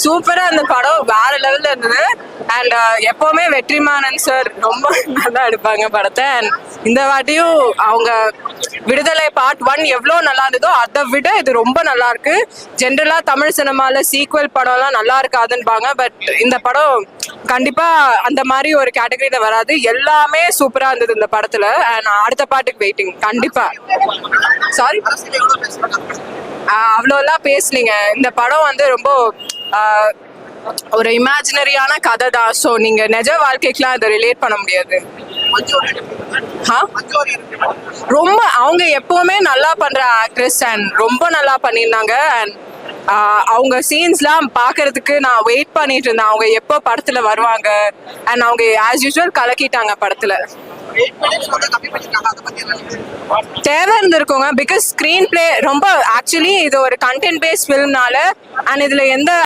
சூப்பரா அந்த படம் வேற லெவல்ல இருந்தது. அண்ட் எப்பவுமே வெற்றிமாறன் சார் ரொம்ப நல்லா எடுப்பாங்க படத்தை. அண்ட் இந்த வாட்டியும் அவங்க விடுதலை பார்ட் 1 எவ்வளோ நல்லா இருந்ததோ அதை விட இது ரொம்ப நல்லா இருக்கு. ஜென்ரலா தமிழ் சினிமால சீக்வல் படம்லாம் நல்லா இருக்காதுன்பாங்க. பட் இந்த படம் கண்டிப்பா அந்த மாதிரி ஒரு கேட்டகரியில வராது. எல்லாமே சூப்பரா இருந்தது இந்த படத்துல. அண்ட் அடுத்த பாட்டுக்கு வெயிட்டிங் கண்டிப்பா. சாரி, அவ்வளோலாம் பேசலீங்க. இந்த படம் வந்து ரொம்ப ஒரு இமேஜினரியான கதை தான். ஸோ நீங்க நிஜ வாழ்க்கைக்கெல்லாம் அதை ரிலேட் பண்ண முடியாது. ரொம்ப அவங்க எப்பவுமே நல்லா பண்ற ஆக்ட்ரஸ் அண்ட் ரொம்ப நல்லா பண்ணியிருந்தாங்க. அண்ட் அவங்க சீன்ஸ்லாம் பார்க்கறதுக்கு நான் வெயிட் பண்ணிட்டு இருந்தேன், அவங்க எப்போ படத்துல வருவாங்க. அண்ட் அவங்க ஆஸ் யூஸ்வல் கலக்கிட்டாங்க படத்துல. தேவை இருந்திருக்குங்க. பிகாஸ் ஸ்க்ரீன் பிளே ரொம்ப ஆக்சுவலி இது ஒரு கண்டென்ட் பேஸ்ட் ஃபிலிம்னால. அண்ட் இதுல எந்த